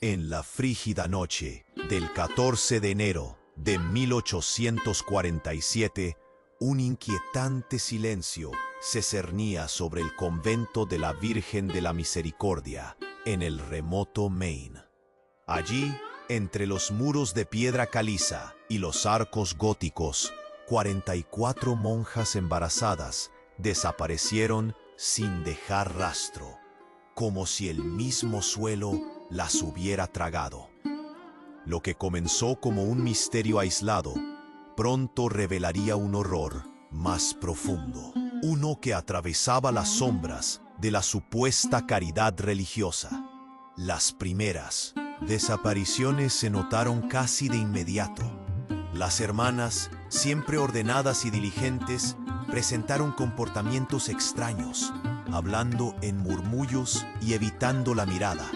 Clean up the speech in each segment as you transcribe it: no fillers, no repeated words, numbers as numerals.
En la frígida noche del 14 de enero de 1847, un inquietante silencio se cernía sobre el convento de la Virgen de la Misericordia, en el remoto Maine. Allí, entre los muros de piedra caliza y los arcos góticos, 44 monjas embarazadas desaparecieron sin dejar rastro, como si el mismo suelo las hubiera tragado. Lo que comenzó como un misterio aislado, pronto revelaría un horror más profundo, uno que atravesaba las sombras de la supuesta caridad religiosa. Las primeras desapariciones se notaron casi de inmediato. Las hermanas, siempre ordenadas y diligentes, presentaron comportamientos extraños, hablando en murmullos y evitando la mirada.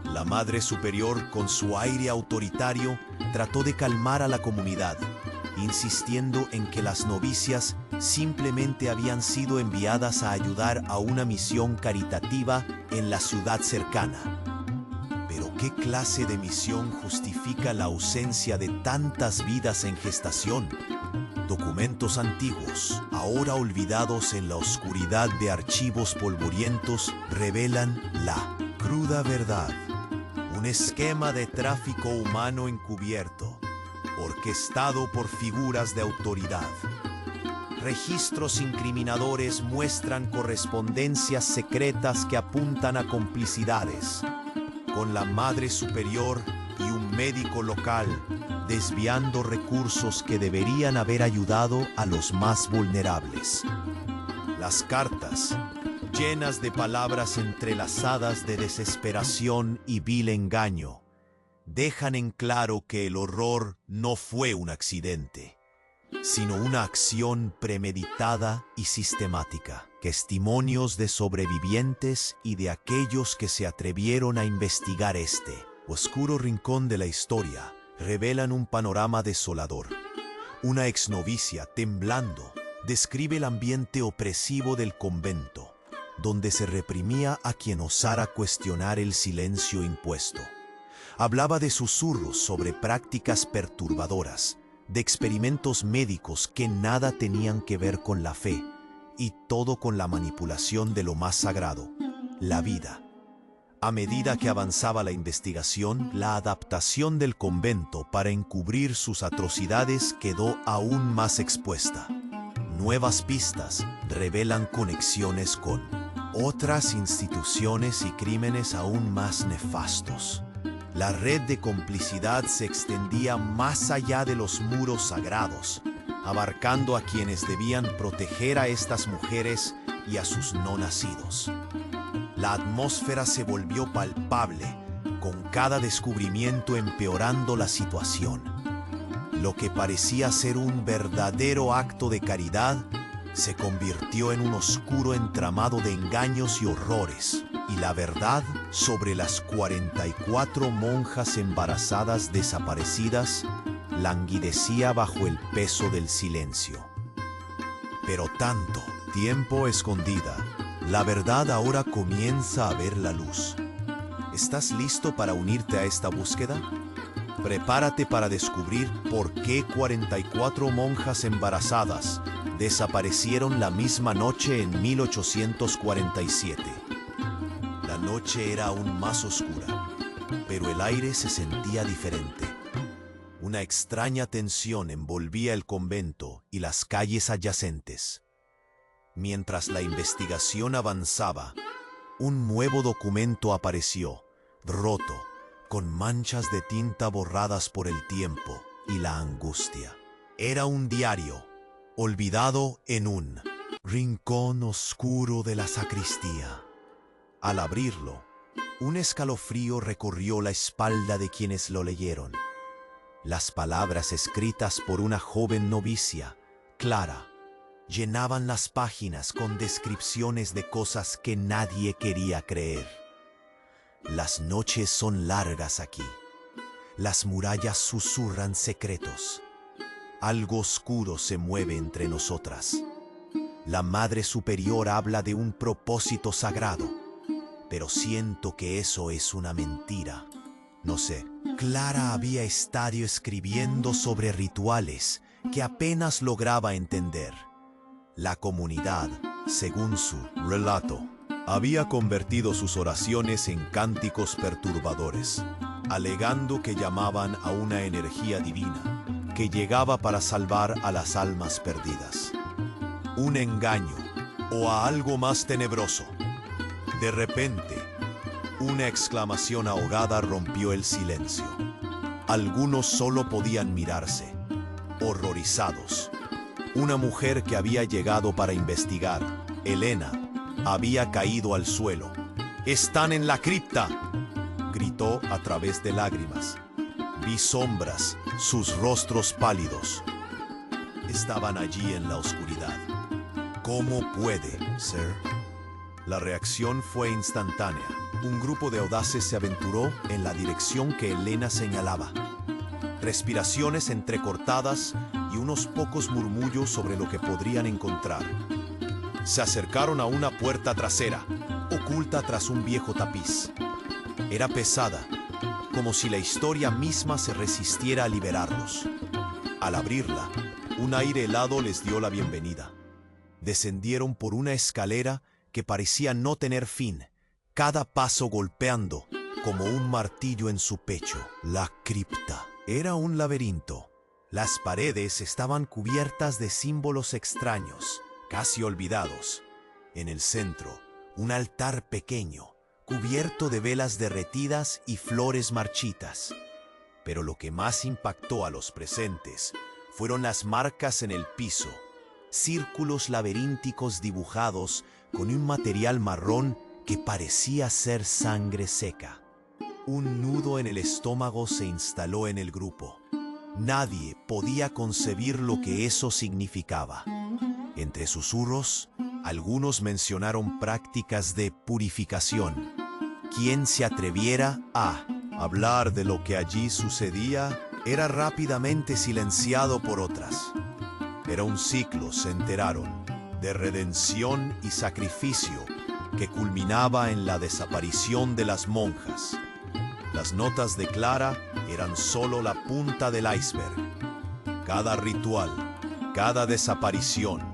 La Madre Superior, con su aire autoritario, trató de calmar a la comunidad, insistiendo en que las novicias simplemente habían sido enviadas a ayudar a una misión caritativa en la ciudad cercana. Pero ¿qué clase de misión justifica la ausencia de tantas vidas en gestación? Documentos antiguos, ahora olvidados en la oscuridad de archivos polvorientos, revelan la cruda verdad. Un esquema de tráfico humano encubierto, orquestado por figuras de autoridad. Registros incriminadores muestran correspondencias secretas que apuntan a complicidades con la Madre Superior y un médico local, desviando recursos que deberían haber ayudado a los más vulnerables. Las cartas, llenas de palabras entrelazadas de desesperación y vil engaño, dejan en claro que el horror no fue un accidente, sino una acción premeditada y sistemática. Testimonios de sobrevivientes y de aquellos que se atrevieron a investigar este oscuro rincón de la historia revelan un panorama desolador. Una exnovicia, temblando, describe el ambiente opresivo del convento, donde se reprimía a quien osara cuestionar el silencio impuesto. Hablaba de susurros sobre prácticas perturbadoras, de experimentos médicos que nada tenían que ver con la fe, y todo con la manipulación de lo más sagrado, la vida. A medida que avanzaba la investigación, la adaptación del convento para encubrir sus atrocidades quedó aún más expuesta. Nuevas pistas revelan conexiones con otras instituciones y crímenes aún más nefastos. La red de complicidad se extendía más allá de los muros sagrados, abarcando a quienes debían proteger a estas mujeres y a sus no nacidos. La atmósfera se volvió palpable, con cada descubrimiento empeorando la situación. Lo que parecía ser un verdadero acto de caridad se convirtió en un oscuro entramado de engaños y horrores, y la verdad sobre las 44 monjas embarazadas desaparecidas languidecía bajo el peso del silencio. Pero tanto tiempo escondida, la verdad ahora comienza a ver la luz. ¿Estás listo para unirte a esta búsqueda? Prepárate para descubrir por qué 44 monjas embarazadas desaparecieron la misma noche en 1847. La noche era aún más oscura, pero el aire se sentía diferente. Una extraña tensión envolvía el convento y las calles adyacentes. Mientras la investigación avanzaba, un nuevo documento apareció, roto, con manchas de tinta borradas por el tiempo y la angustia. Era un diario, olvidado en un rincón oscuro de la sacristía. Al abrirlo, un escalofrío recorrió la espalda de quienes lo leyeron. Las palabras escritas por una joven novicia, Clara, llenaban las páginas con descripciones de cosas que nadie quería creer. Las noches son largas aquí. Las murallas susurran secretos. Algo oscuro se mueve entre nosotras. La Madre Superior habla de un propósito sagrado, pero siento que eso es una mentira. No sé. Clara había estado escribiendo sobre rituales que apenas lograba entender. La comunidad, según su relato, había convertido sus oraciones en cánticos perturbadores, alegando que llamaban a una energía divina que llegaba para salvar a las almas perdidas. Un engaño o a algo más tenebroso. De repente, una exclamación ahogada rompió el silencio. Algunos solo podían mirarse, horrorizados. Una mujer que había llegado para investigar, Elena, había caído al suelo. ¡Están en la cripta!, gritó a través de lágrimas. Vi sombras, sus rostros pálidos. Estaban allí en la oscuridad. ¿Cómo puede, sir? La reacción fue instantánea. Un grupo de audaces se aventuró en la dirección que Elena señalaba. Respiraciones entrecortadas y unos pocos murmullos sobre lo que podrían encontrar. Se acercaron a una puerta trasera, oculta tras un viejo tapiz. Era pesada, como si la historia misma se resistiera a liberarlos. Al abrirla, un aire helado les dio la bienvenida. Descendieron por una escalera que parecía no tener fin, cada paso golpeando como un martillo en su pecho. La cripta era un laberinto. Las paredes estaban cubiertas de símbolos extraños, casi olvidados. En el centro, un altar pequeño, cubierto de velas derretidas y flores marchitas. Pero lo que más impactó a los presentes fueron las marcas en el piso, círculos laberínticos dibujados con un material marrón que parecía ser sangre seca. Un nudo en el estómago se instaló en el grupo. Nadie podía concebir lo que eso significaba. Entre susurros, algunos mencionaron prácticas de purificación. Quien se atreviera a hablar de lo que allí sucedía era rápidamente silenciado por otras. Era un ciclo, se enteraron, de redención y sacrificio que culminaba en la desaparición de las monjas. Las notas de Clara eran solo la punta del iceberg. Cada ritual, cada desaparición,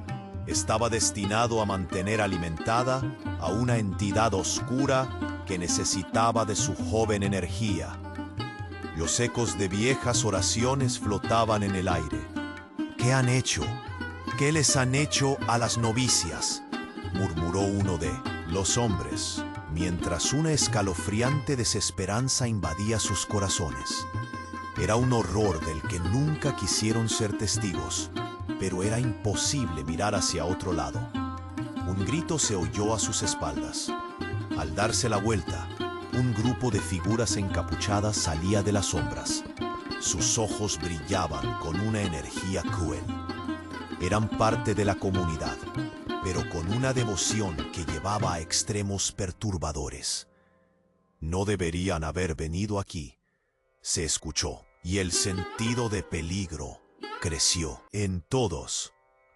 estaba destinado a mantener alimentada a una entidad oscura que necesitaba de su joven energía. Los ecos de viejas oraciones flotaban en el aire. ¿Qué han hecho? ¿Qué les han hecho a las novicias?, murmuró uno de los hombres, mientras una escalofriante desesperanza invadía sus corazones. Era un horror del que nunca quisieron ser testigos, pero era imposible mirar hacia otro lado. Un grito se oyó a sus espaldas. Al darse la vuelta, un grupo de figuras encapuchadas salía de las sombras. Sus ojos brillaban con una energía cruel. Eran parte de la comunidad, pero con una devoción que llevaba a extremos perturbadores. No deberían haber venido aquí, se escuchó, y el sentido de peligro creció en todos.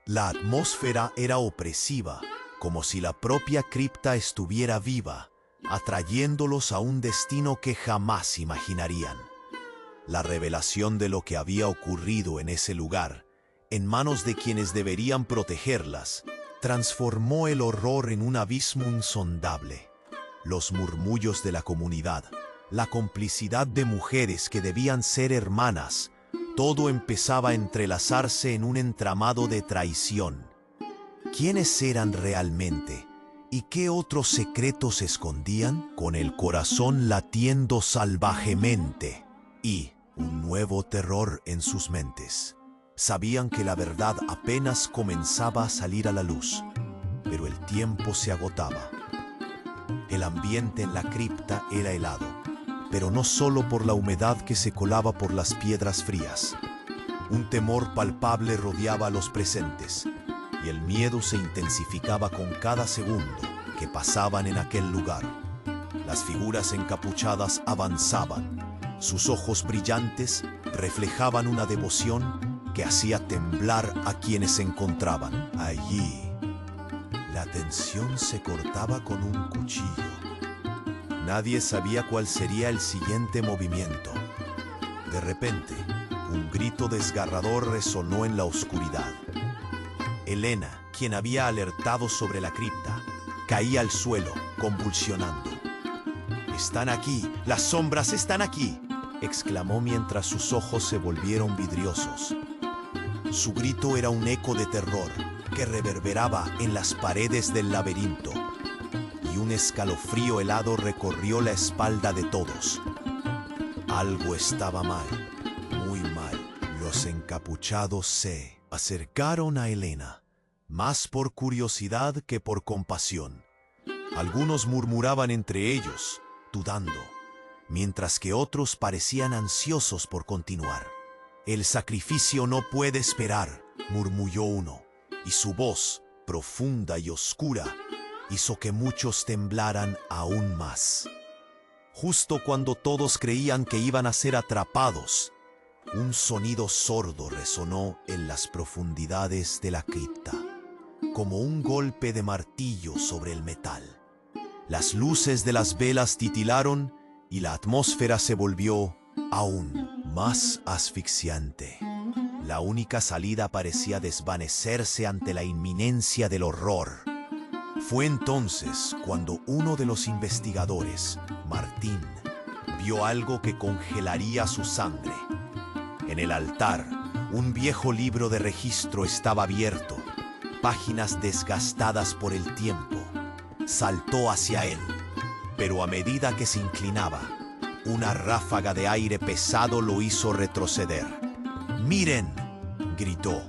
La atmósfera era opresiva, como si la propia cripta estuviera viva, atrayéndolos a un destino que jamás imaginarían. La revelación de lo que había ocurrido en ese lugar, en manos de quienes deberían protegerlas, transformó el horror en un abismo insondable. Los murmullos de la comunidad, la complicidad de mujeres que debían ser hermanas, todo empezaba a entrelazarse en un entramado de traición. ¿Quiénes eran realmente? ¿Y qué otros secretos escondían? Con el corazón latiendo salvajemente y un nuevo terror en sus mentes. Sabían que la verdad apenas comenzaba a salir a la luz, pero el tiempo se agotaba. El ambiente en la cripta era helado, pero no solo por la humedad que se colaba por las piedras frías. Un temor palpable rodeaba a los presentes, y el miedo se intensificaba con cada segundo que pasaban en aquel lugar. Las figuras encapuchadas avanzaban. Sus ojos brillantes reflejaban una devoción que hacía temblar a quienes se encontraban allí. La tensión se cortaba con un cuchillo. Nadie sabía cuál sería el siguiente movimiento. De repente, un grito desgarrador resonó en la oscuridad. Elena, quien había alertado sobre la cripta, caía al suelo, convulsionando. «¡Están aquí! ¡Las sombras están aquí!», exclamó mientras sus ojos se volvieron vidriosos. Su grito era un eco de terror que reverberaba en las paredes del laberinto, y un escalofrío helado recorrió la espalda de todos. Algo estaba mal, muy mal. Los encapuchados se acercaron a Elena, más por curiosidad que por compasión. Algunos murmuraban entre ellos, dudando, mientras que otros parecían ansiosos por continuar. «El sacrificio no puede esperar», murmulló uno, y su voz, profunda y oscura, hizo que muchos temblaran aún más. Justo cuando todos creían que iban a ser atrapados, un sonido sordo resonó en las profundidades de la cripta, como un golpe de martillo sobre el metal. Las luces de las velas titilaron y la atmósfera se volvió aún más asfixiante. La única salida parecía desvanecerse ante la inminencia del horror. Fue entonces cuando uno de los investigadores, Martín, vio algo que congelaría su sangre. En el altar, un viejo libro de registro estaba abierto, páginas desgastadas por el tiempo. Saltó hacia él, pero a medida que se inclinaba, una ráfaga de aire pesado lo hizo retroceder. «¡Miren!», gritó,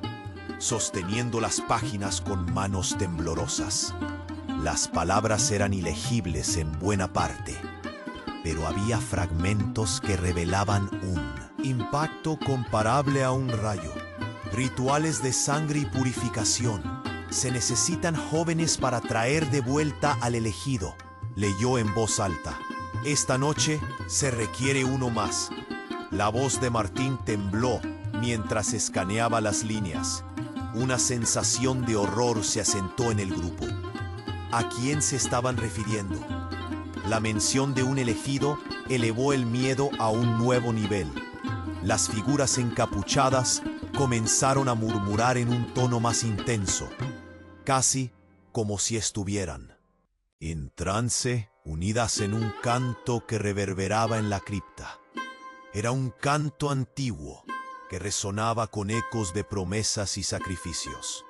sosteniendo las páginas con manos temblorosas. Las palabras eran ilegibles en buena parte, pero había fragmentos que revelaban un impacto comparable a un rayo. «Rituales de sangre y purificación. Se necesitan jóvenes para traer de vuelta al elegido», leyó en voz alta. «Esta noche se requiere uno más». La voz de Martín tembló mientras escaneaba las líneas. Una sensación de horror se asentó en el grupo. ¿A quién se estaban refiriendo? La mención de un elegido elevó el miedo a un nuevo nivel. Las figuras encapuchadas comenzaron a murmurar en un tono más intenso, casi como si estuvieran en trance, unidas en un canto que reverberaba en la cripta. Era un canto antiguo que resonaba con ecos de promesas y sacrificios.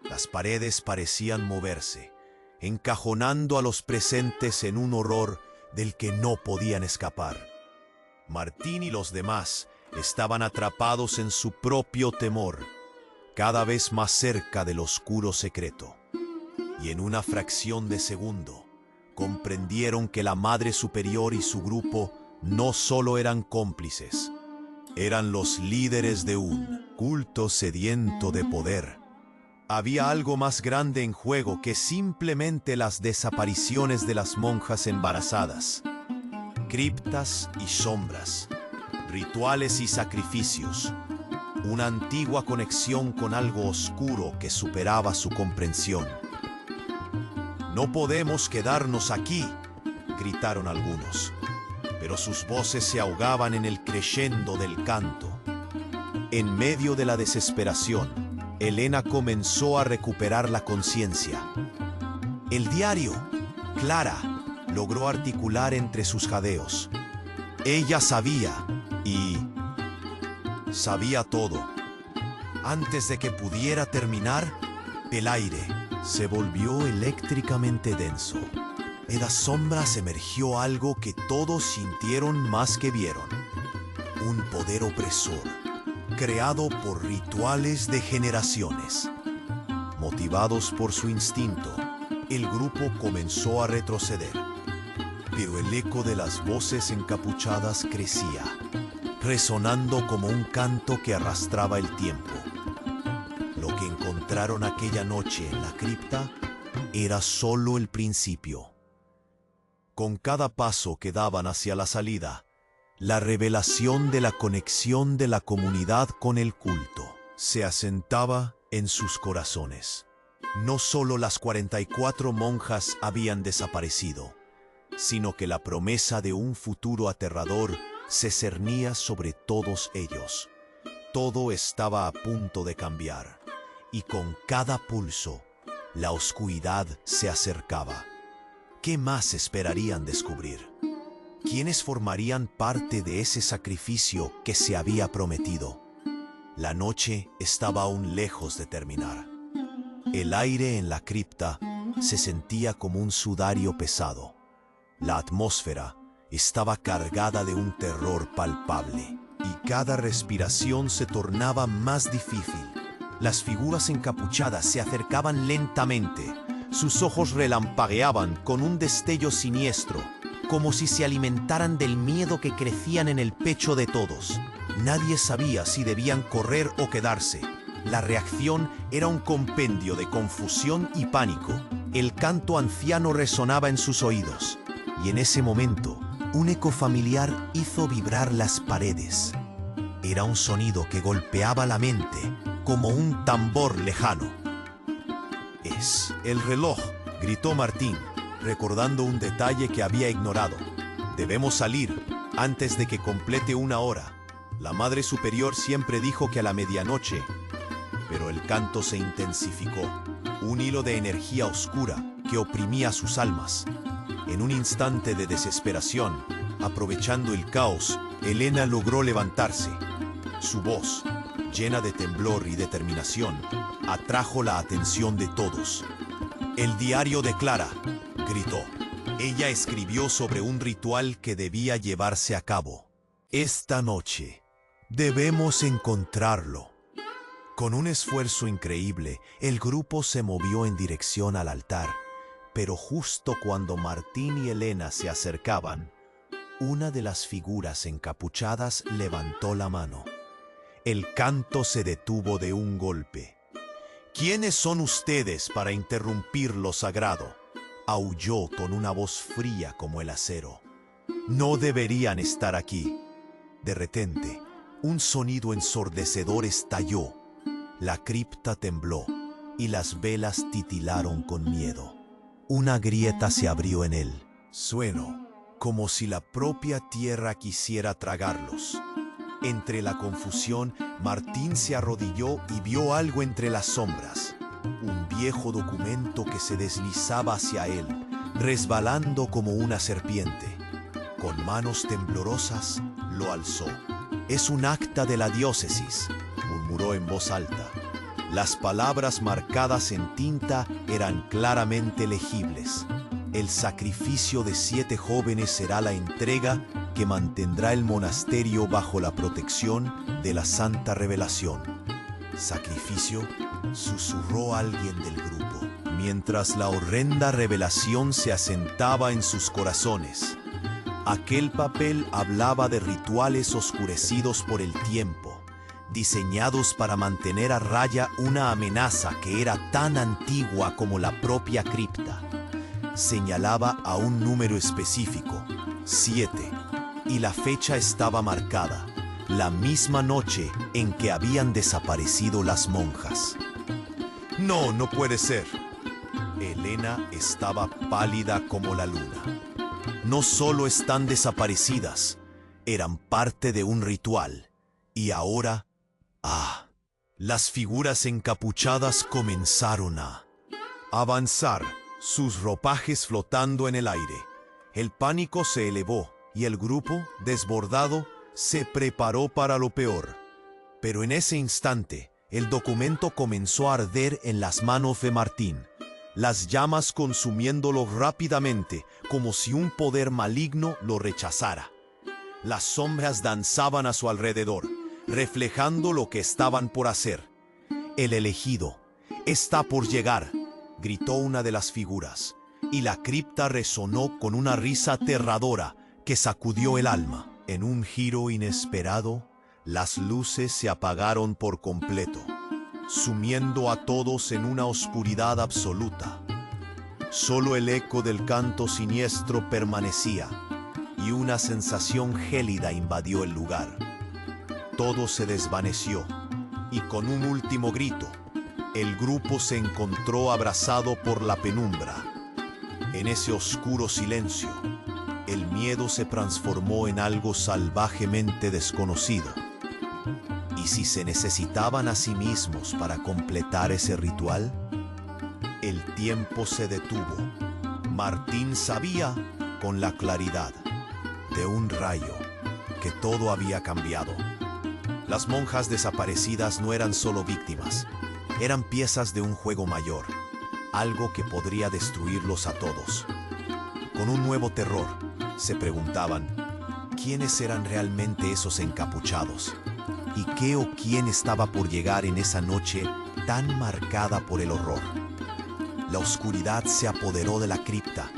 Las paredes parecían moverse, encajonando a los presentes en un horror del que no podían escapar. Martín y los demás estaban atrapados en su propio temor, cada vez más cerca del oscuro secreto. Y en una fracción de segundo, comprendieron que la Madre Superior y su grupo no solo eran cómplices, eran los líderes de un culto sediento de poder. Había algo más grande en juego que simplemente las desapariciones de las monjas embarazadas. Criptas y sombras, rituales y sacrificios, una antigua conexión con algo oscuro que superaba su comprensión. «No podemos quedarnos aquí», gritaron algunos, pero sus voces se ahogaban en el crescendo del canto. En medio de la desesperación, Elena comenzó a recuperar la conciencia. «El diario», Clara logró articular entre sus jadeos. Ella sabía, y sabía todo. Antes de que pudiera terminar, el aire se volvió eléctricamente denso. En las sombras emergió algo que todos sintieron más que vieron. Un poder opresor, creado por rituales de generaciones. Motivados por su instinto, el grupo comenzó a retroceder. Pero el eco de las voces encapuchadas crecía, resonando como un canto que arrastraba el tiempo. Lo que encontraron aquella noche en la cripta era solo el principio. Con cada paso que daban hacia la salida, la revelación de la conexión de la comunidad con el culto se asentaba en sus corazones. No solo las 44 monjas habían desaparecido, sino que la promesa de un futuro aterrador se cernía sobre todos ellos. Todo estaba a punto de cambiar, y con cada pulso, la oscuridad se acercaba. ¿Qué más esperarían descubrir? ¿Quiénes formarían parte de ese sacrificio que se había prometido? La noche estaba aún lejos de terminar. El aire en la cripta se sentía como un sudario pesado. La atmósfera estaba cargada de un terror palpable, y cada respiración se tornaba más difícil. Las figuras encapuchadas se acercaban lentamente. Sus ojos relampagueaban con un destello siniestro, como si se alimentaran del miedo que crecían en el pecho de todos. Nadie sabía si debían correr o quedarse. La reacción era un compendio de confusión y pánico. El canto anciano resonaba en sus oídos, y en ese momento, un eco familiar hizo vibrar las paredes. Era un sonido que golpeaba la mente como un tambor lejano. «Es el reloj», gritó Martín, recordando un detalle que había ignorado. «Debemos salir antes de que complete 1 hora. La Madre Superior siempre dijo que a la medianoche». Pero el canto se intensificó, un hilo de energía oscura que oprimía sus almas. En un instante de desesperación, aprovechando el caos, Elena logró levantarse. Su voz, llena de temblor y determinación, atrajo la atención de todos. «El diario de Clara», gritó. Ella escribió sobre un ritual que debía llevarse a cabo. «Esta noche debemos encontrarlo». Con un esfuerzo increíble, el grupo se movió en dirección al altar, pero justo cuando Martín y Elena se acercaban, una de las figuras encapuchadas levantó la mano. El canto se detuvo de un golpe. «¿Quiénes son ustedes para interrumpir lo sagrado?», aulló con una voz fría como el acero. «No deberían estar aquí». De repente, un sonido ensordecedor estalló. La cripta tembló y las velas titilaron con miedo. Una grieta se abrió en él. Sueno, como si la propia tierra quisiera tragarlos. Entre la confusión, Martín se arrodilló y vio algo entre las sombras. Un viejo documento que se deslizaba hacia él, resbalando como una serpiente. Con manos temblorosas, lo alzó. «Es un acta de la diócesis», murmuró en voz alta. Las palabras marcadas en tinta eran claramente legibles. «El sacrificio de 7 jóvenes será la entrega que mantendrá el monasterio bajo la protección de la Santa Revelación». «¿Sacrificio?», susurró alguien del grupo, mientras la horrenda revelación se asentaba en sus corazones. Aquel papel hablaba de rituales oscurecidos por el tiempo, diseñados para mantener a raya una amenaza que era tan antigua como la propia cripta. Señalaba a un número específico, 7, y la fecha estaba marcada, la misma noche en que habían desaparecido las monjas. «No, no puede ser». Elena estaba pálida como la luna. «No solo están desaparecidas, eran parte de un ritual. Y ahora, las figuras encapuchadas comenzaron a avanzar, sus ropajes flotando en el aire. El pánico se elevó y el grupo, desbordado, se preparó para lo peor. Pero en ese instante, el documento comenzó a arder en las manos de Martín, las llamas consumiéndolo rápidamente, como si un poder maligno lo rechazara. Las sombras danzaban a su alrededor, reflejando lo que estaban por hacer. «El elegido está por llegar», gritó una de las figuras, y la cripta resonó con una risa aterradora que sacudió el alma. En un giro inesperado, las luces se apagaron por completo, sumiendo a todos en una oscuridad absoluta. Solo el eco del canto siniestro permanecía, y una sensación gélida invadió el lugar. Todo se desvaneció, y con un último grito, el grupo se encontró abrazado por la penumbra. En ese oscuro silencio, el miedo se transformó en algo salvajemente desconocido. ¿Y si se necesitaban a sí mismos para completar ese ritual? El tiempo se detuvo. Martín sabía, con la claridad de un rayo, que todo había cambiado. Las monjas desaparecidas no eran solo víctimas, eran piezas de un juego mayor, algo que podría destruirlos a todos. Con un nuevo terror, se preguntaban, ¿quiénes eran realmente esos encapuchados? ¿Y qué o quién estaba por llegar en esa noche tan marcada por el horror? La oscuridad se apoderó de la cripta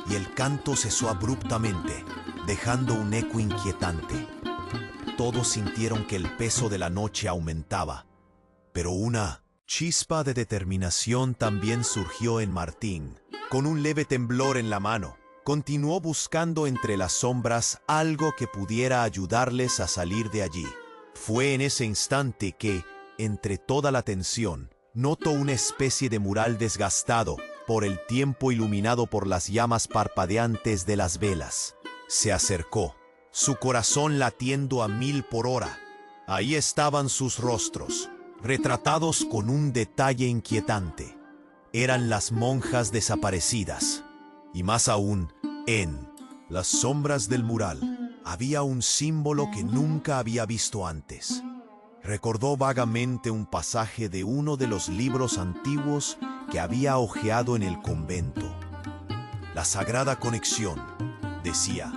y el canto cesó abruptamente, dejando un eco inquietante. Todos sintieron que el peso de la noche aumentaba, pero una chispa de determinación también surgió en Martín. Con un leve temblor en la mano, continuó buscando entre las sombras algo que pudiera ayudarles a salir de allí. Fue en ese instante que, entre toda la tensión, notó una especie de mural desgastado por el tiempo iluminado por las llamas parpadeantes de las velas. Se acercó, su corazón latiendo a 1000 por hora. Ahí estaban sus rostros, retratados con un detalle inquietante. Eran las monjas desaparecidas. Y más aún, en las sombras del mural, había un símbolo que nunca había visto antes. Recordó vagamente un pasaje de uno de los libros antiguos que había hojeado en el convento. La Sagrada Conexión, decía,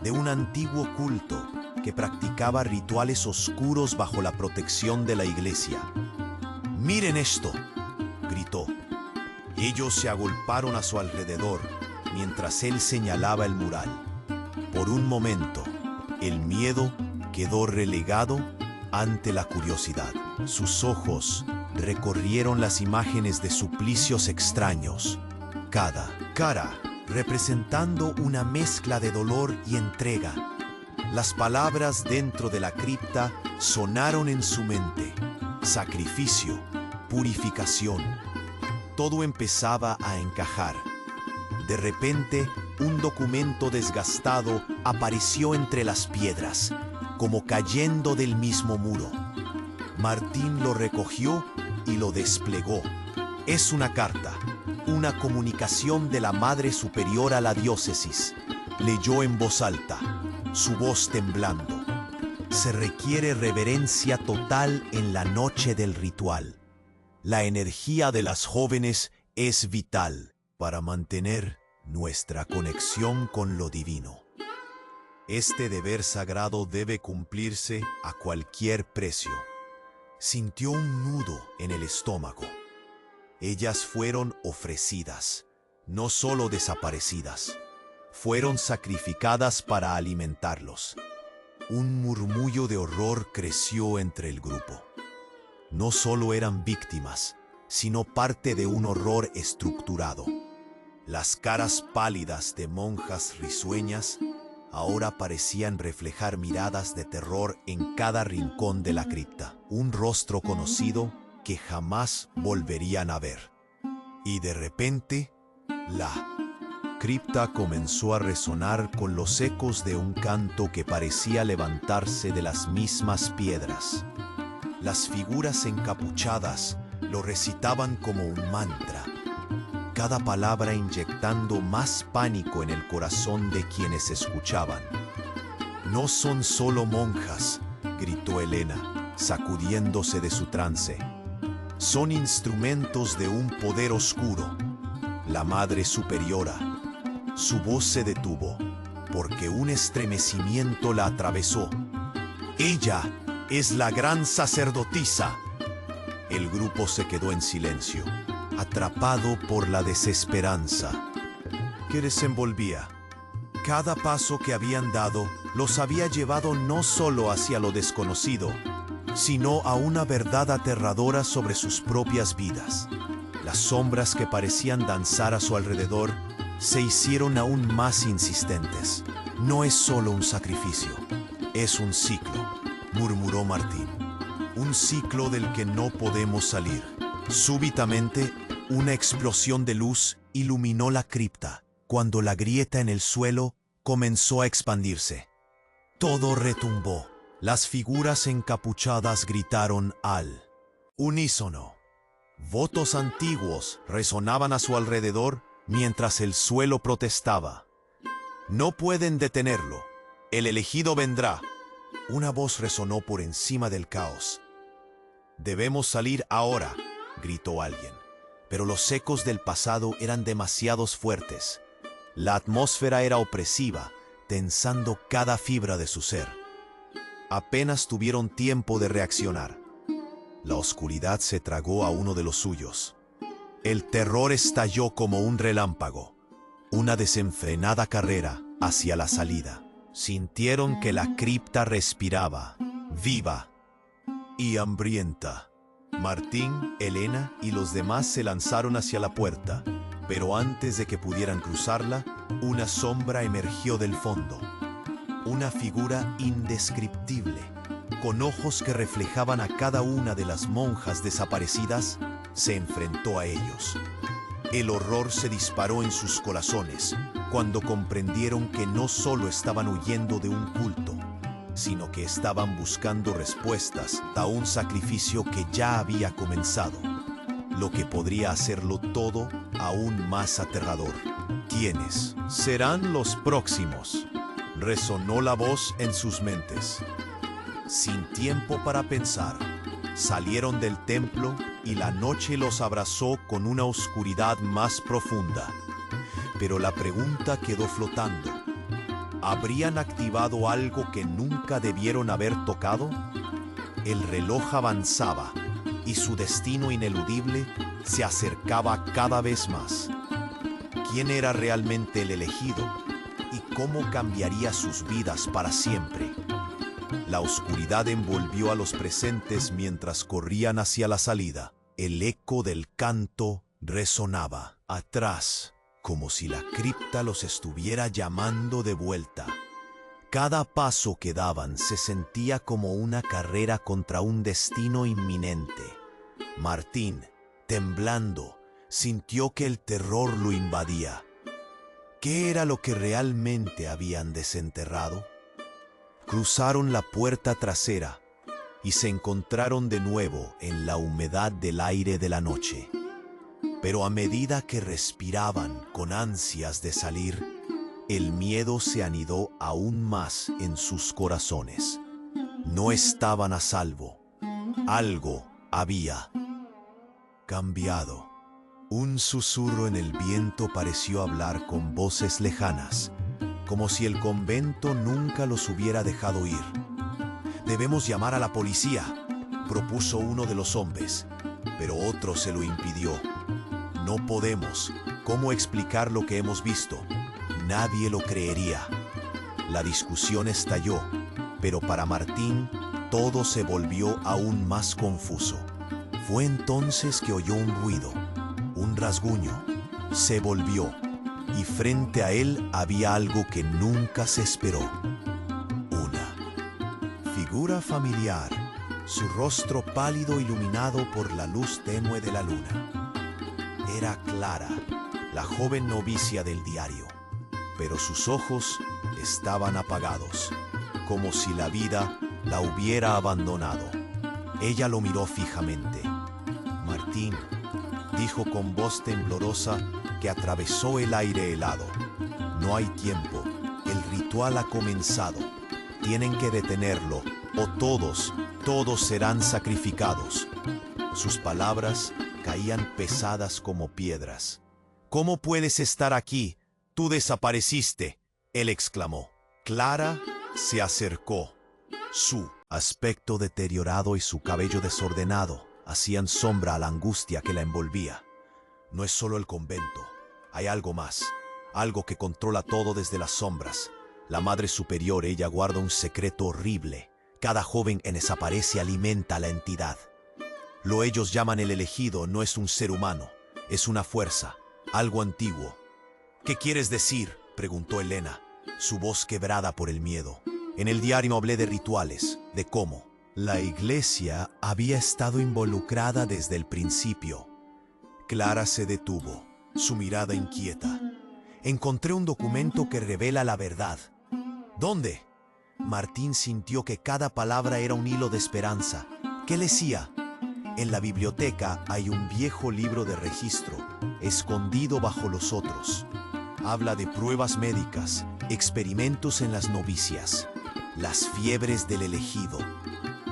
de un antiguo culto que practicaba rituales oscuros bajo la protección de la iglesia. «¡Miren esto!», gritó. Ellos se agolparon a su alrededor mientras él señalaba el mural. Por un momento, el miedo quedó relegado ante la curiosidad. Sus ojos recorrieron las imágenes de suplicios extraños, cada cara representando una mezcla de dolor y entrega. Las palabras dentro de la cripta sonaron en su mente: sacrificio, purificación. Todo empezaba a encajar. De repente, un documento desgastado apareció entre las piedras, como cayendo del mismo muro. Martín lo recogió y lo desplegó. Es una carta, una comunicación de la Madre Superior a la diócesis. Leyó en voz alta, su voz temblando. Se requiere reverencia total en la noche del ritual. La energía de las jóvenes es vital para mantener nuestra conexión con lo divino. Este deber sagrado debe cumplirse a cualquier precio. Sintió un nudo en el estómago. Ellas fueron ofrecidas, no solo desaparecidas. Fueron sacrificadas para alimentarlos. Un murmullo de horror creció entre el grupo. No solo eran víctimas, sino parte de un horror estructurado. Las caras pálidas de monjas risueñas ahora parecían reflejar miradas de terror en cada rincón de la cripta. Un rostro conocido que jamás volverían a ver. Y de repente, la cripta comenzó a resonar con los ecos de un canto que parecía levantarse de las mismas piedras. Las figuras encapuchadas lo recitaban como un mantra, cada palabra inyectando más pánico en el corazón de quienes escuchaban. «No son solo monjas», gritó Elena, sacudiéndose de su trance. «Son instrumentos de un poder oscuro, la Madre Superiora». Su voz se detuvo, porque un estremecimiento la atravesó. «Ella es la gran sacerdotisa». El grupo se quedó en silencio, atrapado por la desesperanza que desenvolvía. Cada paso que habían dado los había llevado no solo hacia lo desconocido, sino a una verdad aterradora sobre sus propias vidas. Las sombras que parecían danzar a su alrededor se hicieron aún más insistentes. «No es solo un sacrificio, es un ciclo», murmuró Martín. «Un ciclo del que no podemos salir». Súbitamente, una explosión de luz iluminó la cripta, cuando la grieta en el suelo comenzó a expandirse. Todo retumbó. Las figuras encapuchadas gritaron al unísono. Votos antiguos resonaban a su alrededor mientras el suelo protestaba. No pueden detenerlo. El elegido vendrá. Una voz resonó por encima del caos. Debemos salir ahora, gritó alguien. Pero los ecos del pasado eran demasiado fuertes. La atmósfera era opresiva, tensando cada fibra de su ser. Apenas tuvieron tiempo de reaccionar. La oscuridad se tragó a uno de los suyos. El terror estalló como un relámpago. Una desenfrenada carrera hacia la salida. Sintieron que la cripta respiraba, viva y hambrienta. Martín, Elena y los demás se lanzaron hacia la puerta, pero antes de que pudieran cruzarla, una sombra emergió del fondo. Una figura indescriptible, con ojos que reflejaban a cada una de las monjas desaparecidas, se enfrentó a ellos. El horror se disparó en sus corazones cuando comprendieron que no solo estaban huyendo de un culto, sino que estaban buscando respuestas a un sacrificio que ya había comenzado, lo que podría hacerlo todo aún más aterrador. ¿Quiénes serán los próximos? Resonó la voz en sus mentes. Sin tiempo para pensar, salieron del templo y la noche los abrazó con una oscuridad más profunda. Pero la pregunta quedó flotando. ¿Habrían activado algo que nunca debieron haber tocado? El reloj avanzaba y su destino ineludible se acercaba cada vez más. ¿Quién era realmente el elegido? ¿Y cómo cambiaría sus vidas para siempre? La oscuridad envolvió a los presentes mientras corrían hacia la salida. El eco del canto resonaba atrás, como si la cripta los estuviera llamando de vuelta. Cada paso que daban se sentía como una carrera contra un destino inminente. Martín, temblando, sintió que el terror lo invadía. ¿Qué era lo que realmente habían desenterrado? Cruzaron la puerta trasera y se encontraron de nuevo en la humedad del aire de la noche. Pero a medida que respiraban con ansias de salir, el miedo se anidó aún más en sus corazones. No estaban a salvo. Algo había cambiado. Un susurro en el viento pareció hablar con voces lejanas, como si el convento nunca los hubiera dejado ir. «Debemos llamar a la policía», propuso uno de los hombres, pero otro se lo impidió. «No podemos. ¿Cómo explicar lo que hemos visto? Nadie lo creería». La discusión estalló, pero para Martín todo se volvió aún más confuso. Fue entonces que oyó un ruido, un rasguño. Se volvió, y frente a él había algo que nunca se esperó. Una figura familiar, su rostro pálido iluminado por la luz tenue de la luna. Era Clara, la joven novicia del diario, pero sus ojos estaban apagados, como si la vida la hubiera abandonado. Ella lo miró fijamente. «Martín», dijo con voz temblorosa que atravesó el aire helado. «No hay tiempo. El ritual ha comenzado. Tienen que detenerlo, o todos serán sacrificados». Sus palabras caían pesadas como piedras. «¿Cómo puedes estar aquí? Tú desapareciste», él exclamó. Clara se acercó. Su aspecto deteriorado y su cabello desordenado hacían sombra a la angustia que la envolvía. «No es solo el convento. Hay algo más, algo que controla todo desde las sombras. La Madre Superior, ella guarda un secreto horrible. Cada joven en esa pared alimenta a la entidad. Lo ellos llaman el elegido no es un ser humano, es una fuerza, algo antiguo». «¿Qué quieres decir?», preguntó Elena, su voz quebrada por el miedo. «En el diario hablé de rituales, de cómo la iglesia había estado involucrada desde el principio». Clara se detuvo, su mirada inquieta. encontré un documento que revela la verdad. ¿Dónde? Martín sintió que cada palabra era un hilo de esperanza. ¿Qué decía? En la biblioteca hay un viejo libro de registro, escondido bajo los otros. Habla de pruebas médicas, experimentos en las novicias, las fiebres del elegido.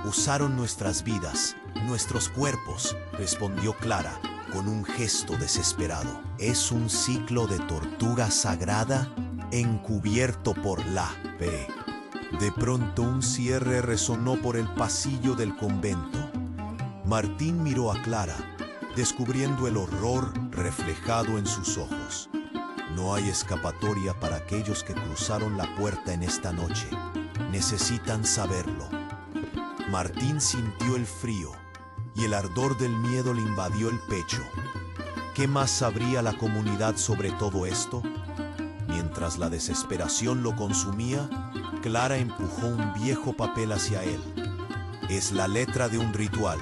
Usaron nuestras vidas, nuestros cuerpos, respondió Clara, con un gesto desesperado. Es un ciclo de tortura sagrada encubierto por la P. De pronto un cierre resonó por el pasillo del convento. Martín miró a Clara, descubriendo el horror reflejado en sus ojos. No hay escapatoria para aquellos que cruzaron la puerta en esta noche. Necesitan saberlo. Martín sintió el frío y el ardor del miedo le invadió el pecho. ¿Qué más sabría la comunidad sobre todo esto? Mientras la desesperación lo consumía, Clara empujó un viejo papel hacia él. Es la letra de un ritual.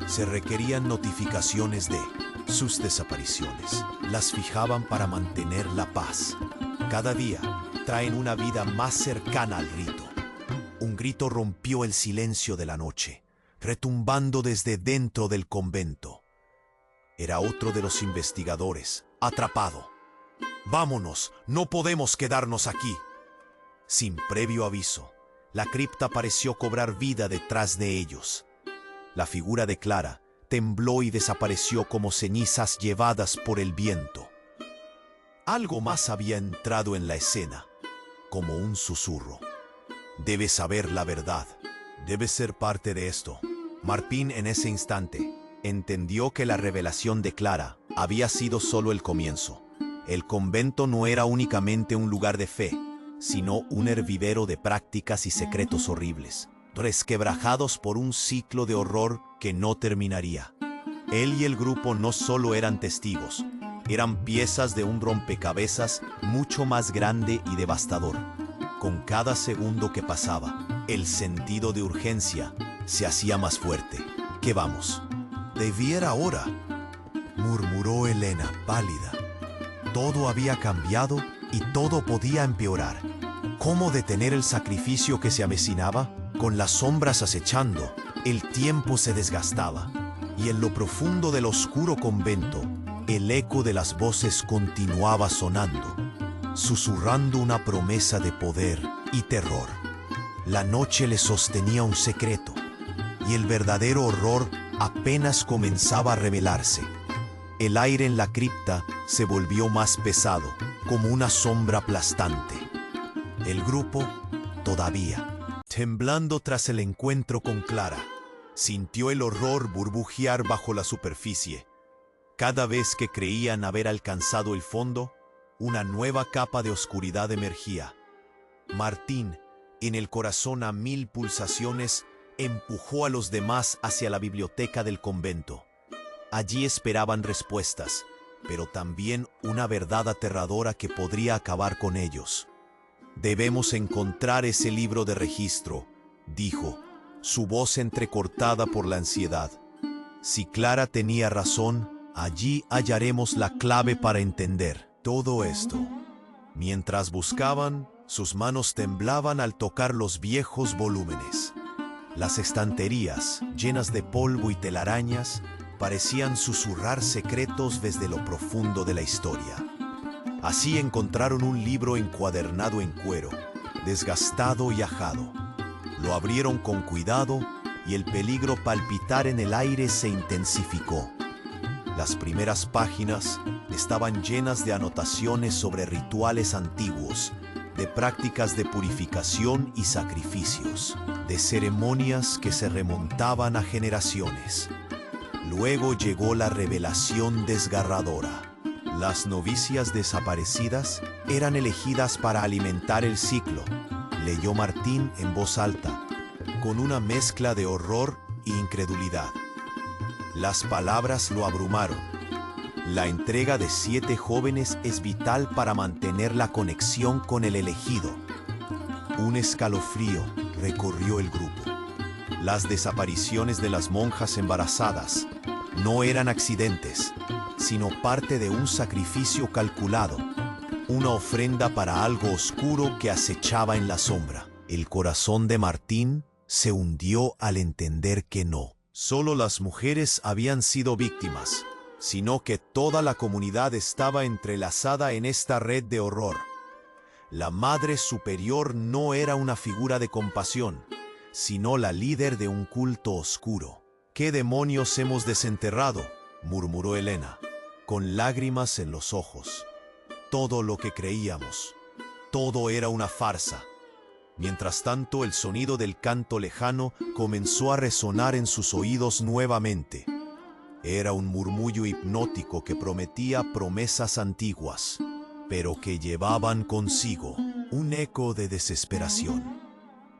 Se requerían notificaciones de sus desapariciones. Las fijaban para mantener la paz. Cada día traen una vida más cercana al rito. Un grito rompió el silencio de la noche, retumbando desde dentro del convento. Era otro de los investigadores, atrapado. «Vámonos, no podemos quedarnos aquí». Sin previo aviso, la cripta pareció cobrar vida detrás de ellos. La figura de Clara tembló y desapareció como cenizas llevadas por el viento. Algo más había entrado en la escena, como un susurro. «Debes saber la verdad. Debes ser parte de esto». Martín en ese instante entendió que la revelación de Clara había sido solo el comienzo. El convento no era únicamente un lugar de fe, sino un hervidero de prácticas y secretos horribles, resquebrajados por un ciclo de horror que no terminaría. Él y el grupo no solo eran testigos, eran piezas de un rompecabezas mucho más grande y devastador. Con cada segundo que pasaba, el sentido de urgencia se hacía más fuerte. «¿Qué vamos?» «Debiera ahora», murmuró Elena, pálida. Todo había cambiado y todo podía empeorar. ¿Cómo detener el sacrificio que se avecinaba? Con las sombras acechando, el tiempo se desgastaba, y en lo profundo del oscuro convento, el eco de las voces continuaba sonando, susurrando una promesa de poder y terror. La noche le sostenía un secreto, y el verdadero horror apenas comenzaba a revelarse. El aire en la cripta se volvió más pesado, como una sombra aplastante. El grupo, todavía, temblando tras el encuentro con Clara, sintió el horror burbujear bajo la superficie. Cada vez que creían haber alcanzado el fondo, una nueva capa de oscuridad emergía. Martín, en el corazón a 1000 pulsaciones, empujó a los demás hacia la biblioteca del convento. Allí esperaban respuestas, pero también una verdad aterradora que podría acabar con ellos. «Debemos encontrar ese libro de registro», dijo, su voz entrecortada por la ansiedad. Si Clara tenía razón, allí hallaremos la clave para entender todo esto. Mientras buscaban, sus manos temblaban al tocar los viejos volúmenes. Las estanterías, llenas de polvo y telarañas, parecían susurrar secretos desde lo profundo de la historia. Así encontraron un libro encuadernado en cuero, desgastado y ajado. Lo abrieron con cuidado y el peligro palpitar en el aire se intensificó. Las primeras páginas estaban llenas de anotaciones sobre rituales antiguos, de prácticas de purificación y sacrificios, de ceremonias que se remontaban a generaciones. Luego llegó la revelación desgarradora. Las novicias desaparecidas eran elegidas para alimentar el ciclo, leyó Martín en voz alta, con una mezcla de horror e incredulidad. Las palabras lo abrumaron. La entrega de 7 jóvenes es vital para mantener la conexión con el elegido. Un escalofrío recorrió el grupo. Las desapariciones de las monjas embarazadas no eran accidentes, sino parte de un sacrificio calculado, una ofrenda para algo oscuro que acechaba en la sombra. El corazón de Martín se hundió al entender que no solo las mujeres habían sido víctimas, sino que toda la comunidad estaba entrelazada en esta red de horror. La Madre Superior no era una figura de compasión, sino la líder de un culto oscuro. «¿Qué demonios hemos desenterrado?», murmuró Elena, con lágrimas en los ojos. Todo lo que creíamos, todo era una farsa. Mientras tanto, el sonido del canto lejano comenzó a resonar en sus oídos nuevamente. Era un murmullo hipnótico que prometía promesas antiguas, pero que llevaban consigo un eco de desesperación.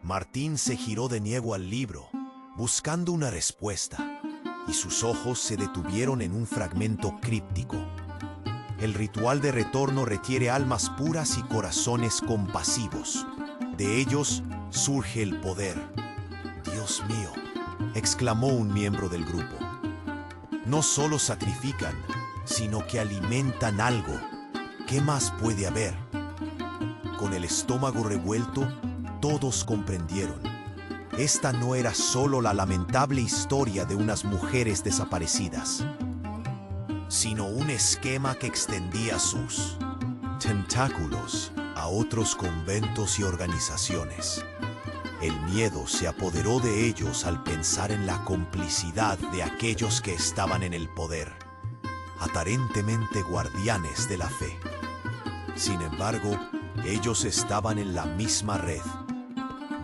Martín se giró de nuevo al libro, buscando una respuesta, y sus ojos se detuvieron en un fragmento críptico. El ritual de retorno requiere almas puras y corazones compasivos. De ellos surge el poder. «Dios mío», exclamó un miembro del grupo. «No solo sacrifican, sino que alimentan algo. ¿Qué más puede haber?». Con el estómago revuelto, todos comprendieron. Esta no era solo la lamentable historia de unas mujeres desaparecidas, sino un esquema que extendía sus tentáculos a otros conventos y organizaciones. El miedo se apoderó de ellos al pensar en la complicidad de aquellos que estaban en el poder, aparentemente guardianes de la fe. Sin embargo, ellos estaban en la misma red.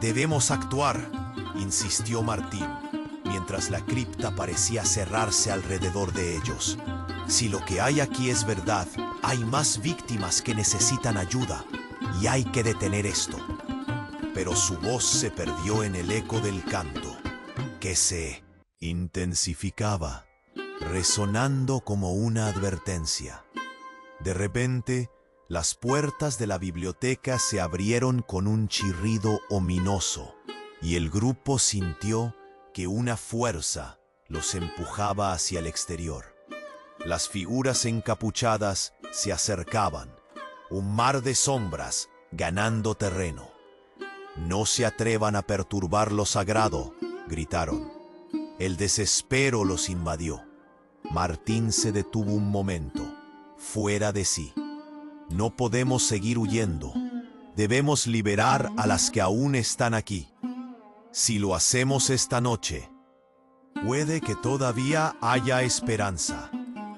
«Debemos actuar», insistió Martín, mientras la cripta parecía cerrarse alrededor de ellos. «Si lo que hay aquí es verdad, hay más víctimas que necesitan ayuda, y hay que detener esto». Pero su voz se perdió en el eco del canto, que se intensificaba, resonando como una advertencia. De repente, las puertas de la biblioteca se abrieron con un chirrido ominoso, y el grupo sintió que una fuerza los empujaba hacia el exterior. Las figuras encapuchadas se acercaban, un mar de sombras ganando terreno. «No se atrevan a perturbar lo sagrado», gritaron. El desespero los invadió. Martín se detuvo un momento, fuera de sí. «No podemos seguir huyendo. Debemos liberar a las que aún están aquí. Si lo hacemos esta noche, puede que todavía haya esperanza».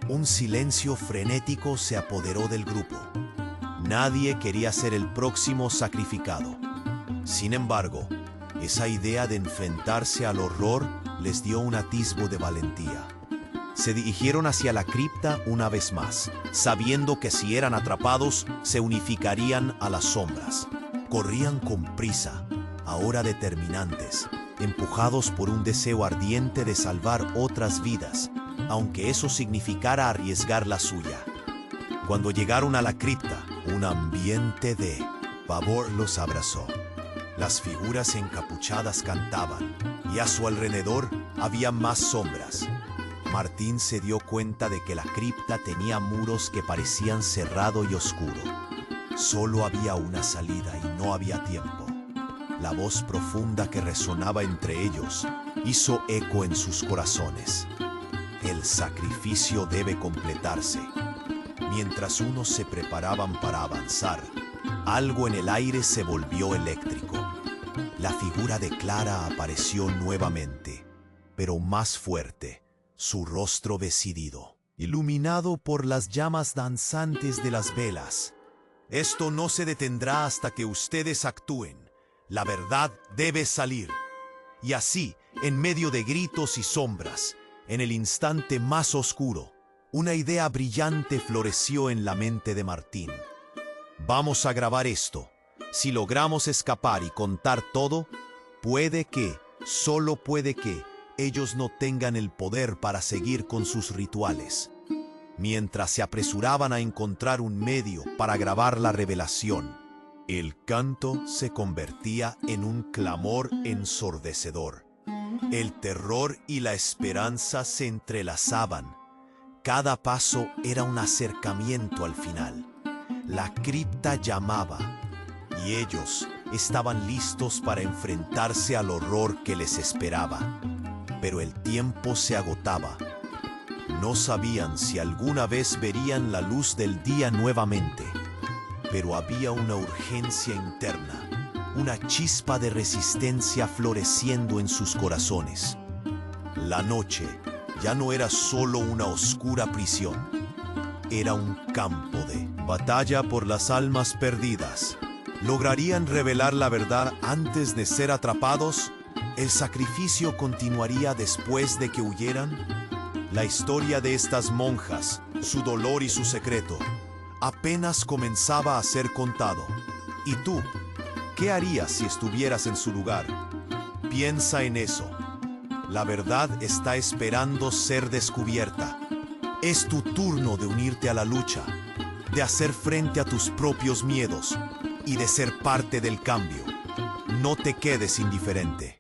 Un silencio frenético se apoderó del grupo. Nadie quería ser el próximo sacrificado. Sin embargo, esa idea de enfrentarse al horror les dio un atisbo de valentía. Se dirigieron hacia la cripta una vez más, sabiendo que si eran atrapados, se unificarían a las sombras. Corrían con prisa, ahora determinantes, empujados por un deseo ardiente de salvar otras vidas, aunque eso significara arriesgar la suya. Cuando llegaron a la cripta, un ambiente de pavor los abrazó. Las figuras encapuchadas cantaban, y a su alrededor había más sombras. Martín se dio cuenta de que la cripta tenía muros que parecían cerrado y oscuro. Solo había una salida y no había tiempo. La voz profunda que resonaba entre ellos hizo eco en sus corazones. El sacrificio debe completarse. Mientras unos se preparaban para avanzar, algo en el aire se volvió eléctrico. La figura de Clara apareció nuevamente, pero más fuerte, su rostro decidido, iluminado por las llamas danzantes de las velas. «Esto no se detendrá hasta que ustedes actúen. La verdad debe salir». Y así, en medio de gritos y sombras, en el instante más oscuro, una idea brillante floreció en la mente de Martín. «Vamos a grabar esto. Si logramos escapar y contar todo, puede que, solo puede que, ellos no tengan el poder para seguir con sus rituales». Mientras se apresuraban a encontrar un medio para grabar la revelación, el canto se convertía en un clamor ensordecedor. El terror y la esperanza se entrelazaban. Cada paso era un acercamiento al final. La cripta llamaba, y ellos estaban listos para enfrentarse al horror que les esperaba. Pero el tiempo se agotaba. No sabían si alguna vez verían la luz del día nuevamente. Pero había una urgencia interna, una chispa de resistencia floreciendo en sus corazones. La noche ya no era solo una oscura prisión, era un campo de batalla por las almas perdidas. ¿Lograrían revelar la verdad antes de ser atrapados? ¿El sacrificio continuaría después de que huyeran? La historia de estas monjas, su dolor y su secreto, apenas comenzaba a ser contado. ¿Y tú? ¿Qué harías si estuvieras en su lugar? Piensa en eso. La verdad está esperando ser descubierta. Es tu turno de unirte a la lucha, de hacer frente a tus propios miedos y de ser parte del cambio. No te quedes indiferente.